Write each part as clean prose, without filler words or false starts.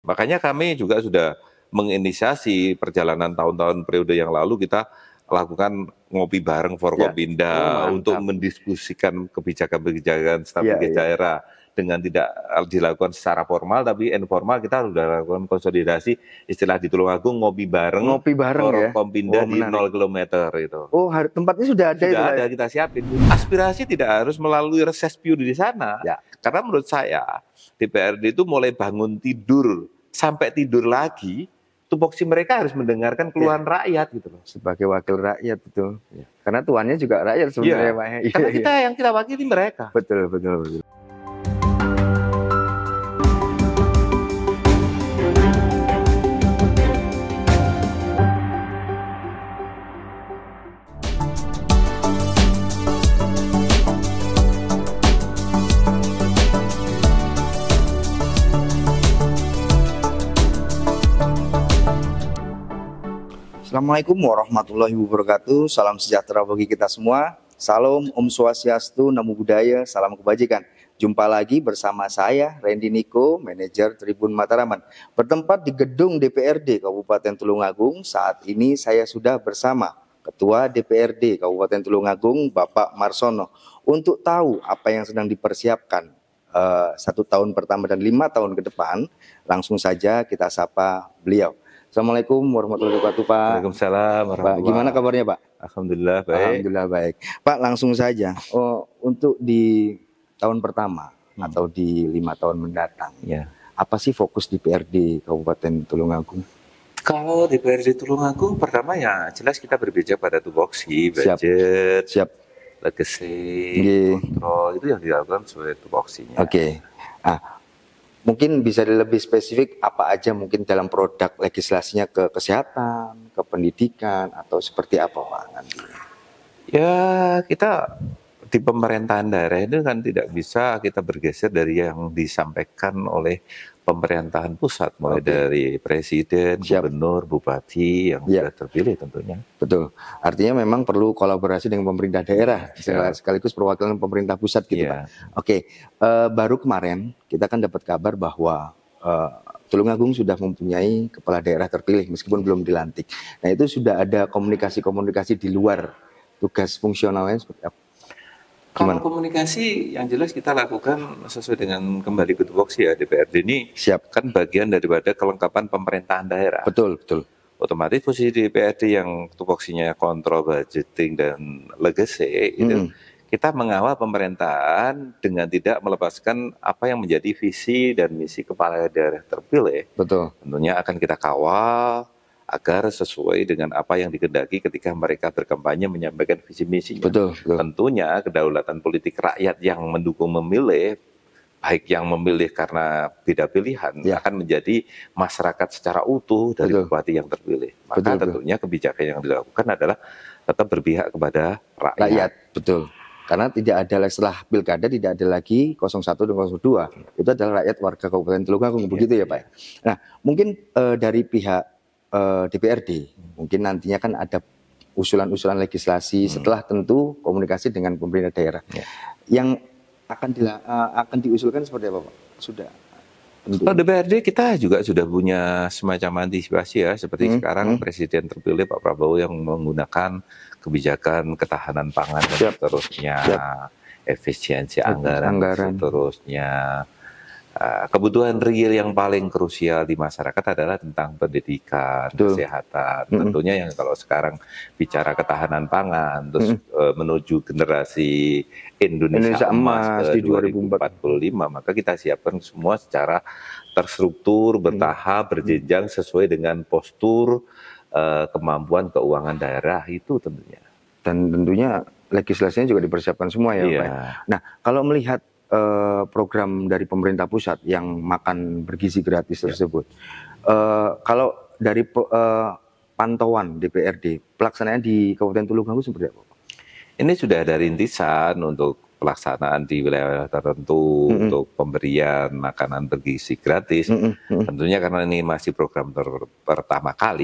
Makanya kami juga sudah menginisiasi perjalanan tahun-tahun periode yang lalu kita lakukan ngopi bareng Forkompinda untuk mendiskusikan kebijakan-kebijakan stabilitas daerah dengan tidak dilakukan secara formal tapi informal. Kita sudah lakukan konsolidasi istilah di Tulungagung ngopi bareng Forkompinda di 0 km itu. Oh, tempatnya sudah ada. Sudah ada, kita siapin. Aspirasi tidak harus melalui reses piu di sana. Karena menurut saya DPRD itu mulai bangun tidur sampai tidur lagi, tupoksi mereka harus mendengarkan keluhan rakyat gitu loh. Sebagai wakil rakyat, betul. Karena tuannya juga rakyat sebenarnya, Pak. Karena kita yang kita wakili mereka. Betul. Assalamualaikum warahmatullahi wabarakatuh. Salam sejahtera bagi kita semua. Salam, Om Swastiastu, Namo Buddhaya, salam kebajikan. Jumpa lagi bersama saya, Randy Niko, manajer Tribun Mataraman. Bertempat di gedung DPRD Kabupaten Tulungagung. Saat ini saya sudah bersama Ketua DPRD Kabupaten Tulungagung, Bapak Marsono, untuk tahu apa yang sedang dipersiapkan 1 tahun pertama dan 5 tahun ke depan. Langsung saja kita sapa beliau. Assalamualaikum warahmatullahi wabarakatuh, Pak. Waalaikumsalam warahmatullahi. Pak, gimana kabarnya, Pak? Alhamdulillah baik. Alhamdulillah baik. Pak, langsung saja. Untuk di tahun pertama atau di 5 tahun mendatang, apa sih fokus DPRD Kabupaten Tulungagung? Kalau DPRD Tulungagung pertama ya jelas kita berbicara pada tupoksi, budget, legacy, kontrol, itu yang dilakukan sebagai tupoksinya. Mungkin bisa lebih spesifik apa aja mungkin dalam produk legislasinya ke kesehatan, ke pendidikan, atau seperti apa, Pak, nantinya? Ya, kita di pemerintahan daerah itu kan tidak bisa kita bergeser dari yang disampaikan oleh pemerintahan pusat, mulai dari presiden, gubernur, bupati yang sudah terpilih tentunya. Betul. Artinya memang perlu kolaborasi dengan pemerintah daerah, sekaligus perwakilan pemerintah pusat gitu, Pak. Baru kemarin kita kan dapat kabar bahwa Tulungagung sudah mempunyai kepala daerah terpilih meskipun belum dilantik. Nah, itu sudah ada komunikasi-komunikasi di luar tugas fungsionalnya seperti apa? Kalau komunikasi yang jelas kita lakukan sesuai dengan kembali ke tupoksi ya, DPRD ini kan bagian daripada kelengkapan pemerintahan daerah. Betul. Otomatis posisi DPRD yang tupoksinya kontrol, budgeting dan legacy itu kita mengawal pemerintahan dengan tidak melepaskan apa yang menjadi visi dan misi kepala daerah terpilih. Betul. Tentunya akan kita kawal agar sesuai dengan apa yang dikehendaki ketika mereka berkampanye menyampaikan visi misinya. Betul. Tentunya kedaulatan politik rakyat yang mendukung memilih, baik yang memilih karena beda pilihan, akan menjadi masyarakat secara utuh dari bupati yang terpilih. Maka tentunya kebijakan yang dilakukan adalah tetap berpihak kepada rakyat. Betul. Karena tidak ada setelah pilkada tidak ada lagi 01 dan 02. Itu adalah rakyat warga Kabupaten Tulungagung, begitu ya, Pak. Nah, mungkin dari pihak DPRD mungkin nantinya kan ada usulan-usulan legislasi setelah tentu komunikasi dengan pemerintah daerah yang akan diusulkan seperti apa, Pak? Sudah. Kalau DPRD kita juga sudah punya semacam antisipasi ya, seperti sekarang Presiden terpilih Pak Prabowo yang menggunakan kebijakan ketahanan pangan dan seterusnya, efisiensi anggaran. Seterusnya. Kebutuhan real yang paling krusial di masyarakat adalah tentang pendidikan, kesehatan. Tentunya yang kalau sekarang bicara ketahanan pangan, terus menuju generasi Indonesia emas ke 2045, maka kita siapkan semua secara terstruktur, bertahap, berjenjang sesuai dengan postur kemampuan keuangan daerah itu tentunya. Dan tentunya legislasinya juga dipersiapkan semua ya, Pak. Nah, kalau melihat program dari pemerintah pusat yang makan bergizi gratis tersebut, kalau dari pantauan DPRD, pelaksanaannya di Kabupaten Tulungagung seperti apa, Pak? Ini sudah ada rintisan untuk pelaksanaan di wilayah tertentu untuk pemberian makanan bergizi gratis. Tentunya karena ini masih program pertama kali,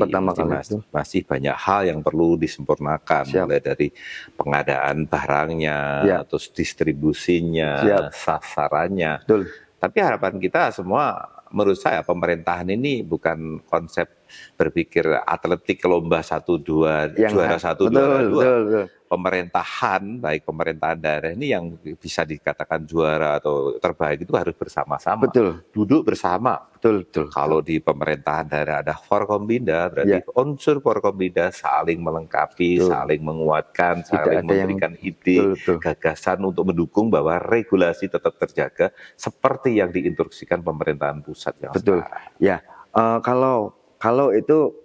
masih banyak hal yang perlu disempurnakan, mulai dari pengadaan barangnya, terus distribusinya, sasarannya. Tapi harapan kita semua menurut saya pemerintahan ini bukan konsep berpikir atletik lomba 1-2 juara 1 juara 2. Betul. Pemerintahan, baik pemerintahan daerah ini yang bisa dikatakan juara atau terbaik itu harus bersama-sama. Betul. Duduk bersama. Betul. Kalau di pemerintahan daerah ada Forkompinda, berarti unsur Forkompinda saling melengkapi, saling menguatkan, saling memberikan ide, gagasan untuk mendukung bahwa regulasi tetap terjaga seperti yang diinstruksikan pemerintahan pusat yang sekarang. Ya, kalau itu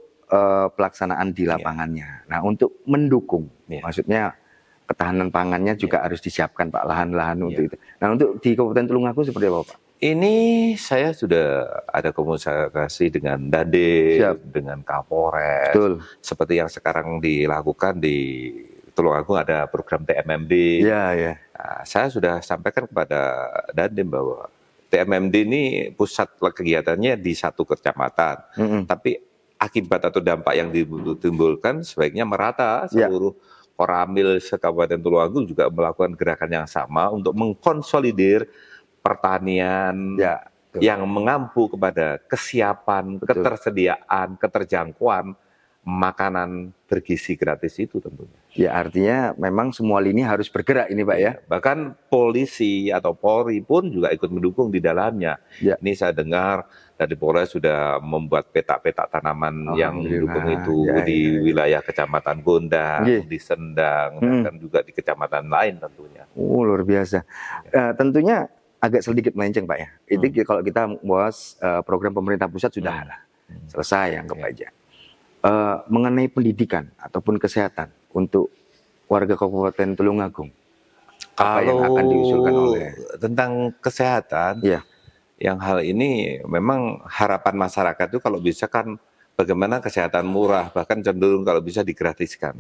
pelaksanaan di lapangannya. Nah, untuk mendukung, maksudnya ketahanan pangannya juga harus disiapkan Pak, lahan-lahan untuk itu. Nah, untuk di Kabupaten Tulungagung seperti apa Pak? Ini saya sudah ada komunikasi dengan Dandim, dengan Kapolres, seperti yang sekarang dilakukan di Tulungagung ada program TMMD. Nah, saya sudah sampaikan kepada Dandim bahwa TMMD ini pusat kegiatannya di satu kecamatan, tapi akibat atau dampak yang ditimbulkan sebaiknya merata seluruh Koramil se-Kabupaten Tulungagung juga melakukan gerakan yang sama untuk mengkonsolidir pertanian yang mengampu kepada kesiapan, ketersediaan, keterjangkauan makanan bergizi gratis itu tentunya. Ya, artinya memang semua lini harus bergerak ini Pak ya. Bahkan polisi atau Polri pun juga ikut mendukung di dalamnya. Ini saya dengar dari Polres sudah membuat peta-peta tanaman yang mendukung itu di wilayah Kecamatan Gondang, di Sendang, dan juga di kecamatan lain tentunya. Luar biasa. Tentunya agak sedikit melenceng Pak ya. Itu kalau kita bahas program pemerintah pusat sudah selesai, anggap aja. Mengenai pendidikan ataupun kesehatan untuk warga Kabupaten Tulungagung, apa yang akan diusulkan oleh tentang kesehatan? Yang hal ini memang harapan masyarakat itu kalau bisa kan bagaimana kesehatan murah, bahkan cenderung kalau bisa digratiskan.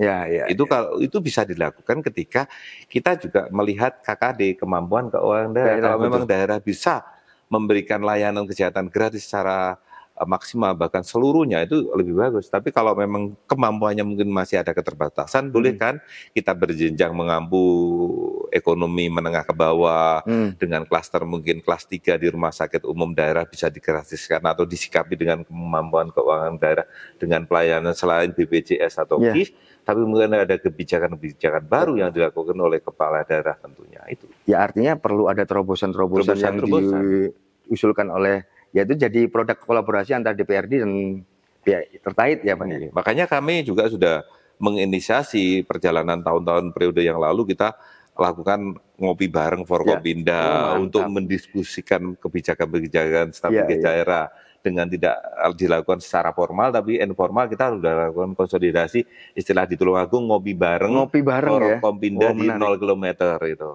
Itu bisa dilakukan ketika kita juga melihat KKD, kemampuan keuangan daerah. Kalau memang daerah bisa memberikan layanan kesehatan gratis secara maksimal bahkan seluruhnya itu lebih bagus. Tapi kalau memang kemampuannya mungkin masih ada keterbatasan, boleh kan kita berjenjang mengampu ekonomi menengah ke bawah dengan klaster mungkin kelas 3 di rumah sakit umum daerah bisa digratiskan atau disikapi dengan kemampuan keuangan daerah dengan pelayanan selain BPJS atau KIS, tapi mungkin ada kebijakan-kebijakan baru yang dilakukan oleh kepala daerah tentunya itu. Ya artinya perlu ada terobosan-terobosan yang diusulkan oleh, yaitu jadi produk kolaborasi antara DPRD dan pihak terkait ya Pak. Makanya kami juga sudah menginisiasi perjalanan tahun-tahun periode yang lalu kita lakukan ngopi bareng Forkompinda untuk mendiskusikan kebijakan-kebijakan strategis daerah dengan tidak dilakukan secara formal tapi informal. Kita sudah lakukan konsolidasi istilah di Tulungagung ngopi bareng Forkompinda di 0 km itu.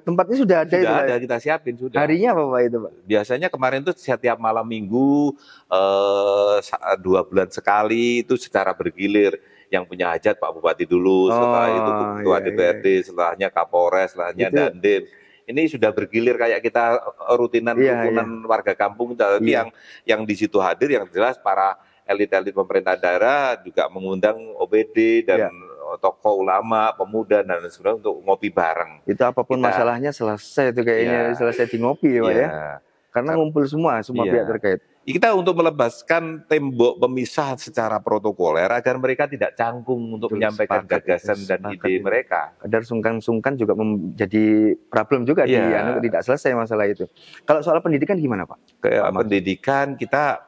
Tempatnya sudah ada. Sudah ada, kita siapin sudah. Harinya apa Pak itu Pak? Biasanya kemarin itu setiap malam minggu 2 bulan sekali itu secara bergilir. Yang punya hajat Pak Bupati dulu, setelah itu Ketua DPRD, setelahnya Kapolres, setelahnya Dandim. Ini sudah bergilir kayak kita rutinan warga kampung, tapi yang di situ hadir yang jelas para elit-elit pemerintah daerah juga mengundang OPD dan tokoh ulama, pemuda dan sebagainya untuk ngopi bareng. Itu apapun masalahnya selesai itu kayaknya selesai di ngopi ya Pak ya. Karena ngumpul semua pihak terkait. Kita untuk melepaskan tembok pemisah secara protokoler agar mereka tidak canggung untuk menyampaikan gagasan dan ide mereka. Kadar sungkan-sungkan juga menjadi problem juga tidak selesai masalah itu. Kalau soal pendidikan gimana Pak? Pendidikan kita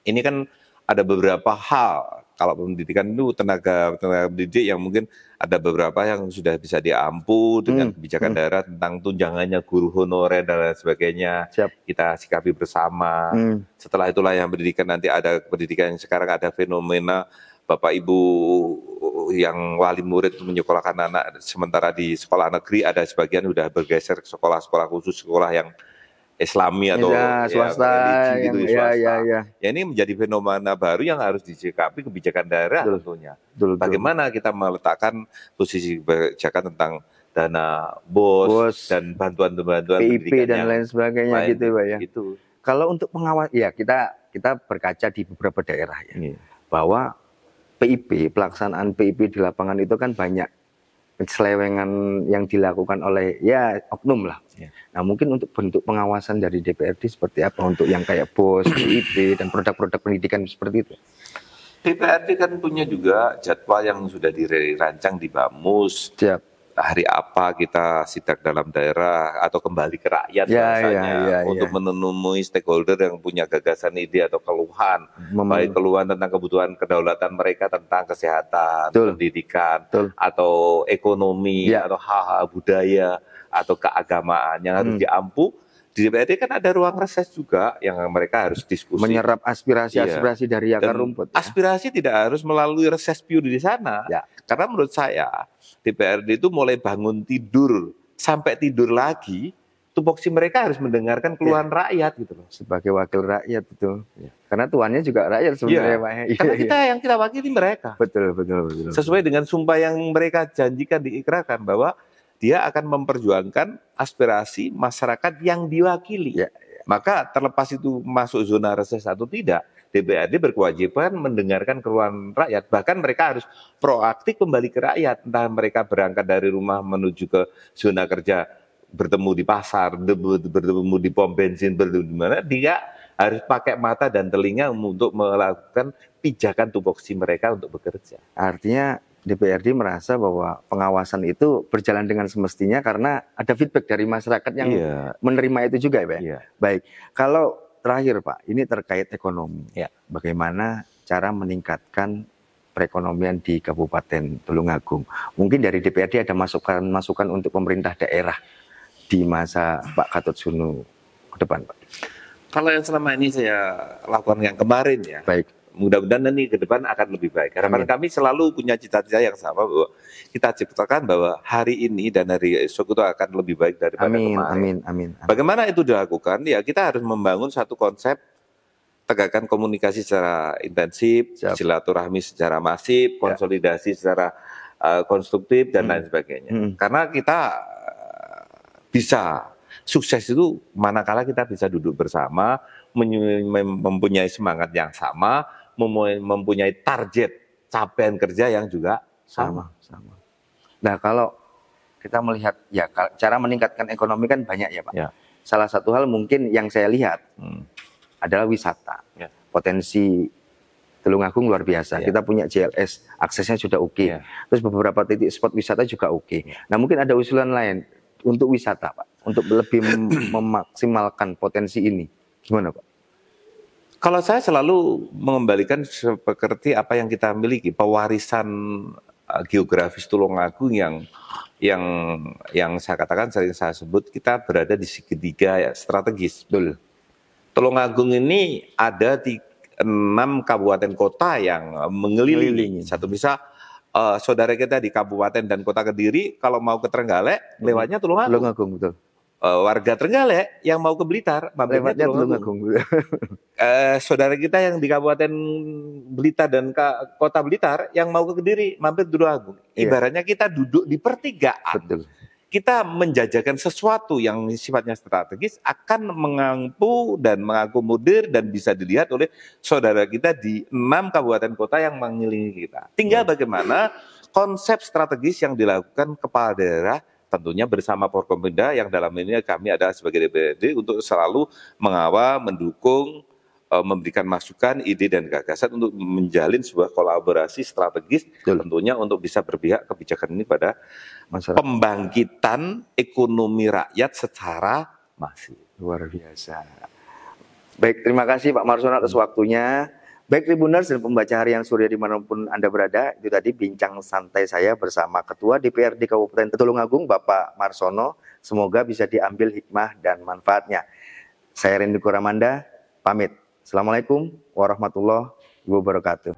ini kan ada beberapa hal. Kalau pendidikan itu tenaga pendidik yang mungkin ada beberapa yang sudah bisa diampu dengan kebijakan daerah tentang tunjangannya guru honorer dan lain sebagainya. Kita sikapi bersama. Setelah itulah yang pendidikan nanti ada pendidikan yang sekarang ada fenomena Bapak Ibu yang wali murid menyekolahkan anak sementara di sekolah negeri ada sebagian sudah bergeser ke sekolah-sekolah khusus, sekolah yang Islami atau swasta, religi gitu, swasta. Ya ini menjadi fenomena baru yang harus disikapi kebijakan daerah tentunya. Bagaimana kita meletakkan posisi kebijakan tentang dana BOS dan bantuan-bantuan PIP dan lain sebagainya gitu Pak ya. Gitu. Kalau untuk pengawas kita berkaca di beberapa daerah bahwa PIP, pelaksanaan PIP di lapangan itu kan banyak keselewengan yang dilakukan oleh ya oknum lah. Ya. Nah mungkin untuk bentuk pengawasan dari DPRD seperti apa untuk yang kayak BOS, BIP dan produk-produk pendidikan seperti itu? DPRD kan punya juga jadwal yang sudah dirancang di Bamus. Siap. Hari apa kita sidak dalam daerah atau kembali ke rakyat bahasanya untuk menemui stakeholder yang punya gagasan, ide atau keluhan, baik keluhan tentang kebutuhan kedaulatan mereka tentang kesehatan, pendidikan, atau ekonomi, atau hal-hal budaya atau keagamaan yang harus diampu. Di DPRD kan ada ruang reses juga yang mereka harus diskusi. Menyerap aspirasi-aspirasi dari akar rumput. Aspirasi tidak harus melalui reses pure di sana. Karena menurut saya DPRD itu mulai bangun tidur sampai tidur lagi, tupoksi mereka harus mendengarkan keluhan rakyat gitu loh. Sebagai wakil rakyat itu. Karena tuannya juga rakyat sebenarnya Pak. Karena yang kita wakili mereka. Betul. Sesuai dengan sumpah yang mereka janjikan, diikrarkan bahwa dia akan memperjuangkan aspirasi masyarakat yang diwakili. Maka terlepas itu masuk zona reses atau tidak, DPRD berkewajiban mendengarkan keluhan rakyat. Bahkan mereka harus proaktif kembali ke rakyat. Entah mereka berangkat dari rumah menuju ke zona kerja, bertemu di pasar, bertemu di pom bensin, bertemu di mana, dia harus pakai mata dan telinga untuk melakukan pijakan tupoksi mereka untuk bekerja. Artinya DPRD merasa bahwa pengawasan itu berjalan dengan semestinya karena ada feedback dari masyarakat yang menerima itu juga ya Pak? Baik, kalau terakhir Pak, ini terkait ekonomi. Bagaimana cara meningkatkan perekonomian di Kabupaten Tulungagung? Mungkin dari DPRD ada masukan untuk pemerintah daerah di masa Pak Gatot Sunu ke depan Pak? Kalau yang selama ini saya lakukan yang kemarin ya. Baik. Mudah-mudahan nanti ke depan akan lebih baik. Karena kami selalu punya cita-cita yang sama bahwa kita ciptakan bahwa hari ini dan hari esok itu akan lebih baik daripada kemarin. Amin. Bagaimana itu dilakukan? Ya kita harus membangun satu konsep, tegakkan komunikasi secara intensif, silaturahmi secara masif, konsolidasi secara konstruktif dan lain sebagainya. Karena kita bisa sukses itu manakala kita bisa duduk bersama, mempunyai semangat yang sama, mempunyai target capaian kerja yang juga sama. Nah kalau kita melihat ya cara meningkatkan ekonomi kan banyak ya Pak. Salah satu hal mungkin yang saya lihat adalah wisata. Potensi Tulungagung luar biasa. Kita punya JLS, aksesnya sudah oke. Terus beberapa titik spot wisata juga oke. Nah mungkin ada usulan lain untuk wisata Pak, untuk lebih memaksimalkan potensi ini. Gimana Pak? Kalau saya selalu mengembalikan seperti apa yang kita miliki, pewarisan geografis Tulungagung yang saya katakan, sering saya sebut, kita berada di segitiga strategis. Tulungagung ini ada di 6 kabupaten kota yang mengelilingi. Satu bisa saudara kita di Kabupaten dan Kota Kediri kalau mau ke Trenggalek lewatnya Tulungagung. Betul. Warga Trenggalek yang mau ke Blitar lewatnya Tulungagung. Saudara kita yang di Kabupaten Blitar dan Kota Blitar yang mau ke Kediri mampir Tulungagung. Ibaratnya kita duduk di pertigaan. Betul. Kita menjajakan sesuatu yang sifatnya strategis akan mengampu dan mengakomodir dan bisa dilihat oleh saudara kita di 6 kabupaten kota yang mengelilingi kita. Tinggal bagaimana konsep strategis yang dilakukan kepala daerah, tentunya bersama Forkompinda yang dalam ini kami adalah sebagai DPRD untuk selalu mengawal, mendukung, memberikan masukan, ide dan gagasan untuk menjalin sebuah kolaborasi strategis tentunya untuk bisa berpihak kebijakan ini pada masyarakat. Pembangkitan ekonomi rakyat secara masif. Luar biasa. Baik, terima kasih Pak Marsono atas waktunya. Baik Tribuners dan pembaca harian Surya dimanapun Anda berada, itu tadi bincang santai saya bersama Ketua DPRD Kabupaten Tulungagung Bapak Marsono. Semoga bisa diambil hikmah dan manfaatnya. Saya Rendy Kuramanda, pamit. Assalamualaikum warahmatullahi wabarakatuh.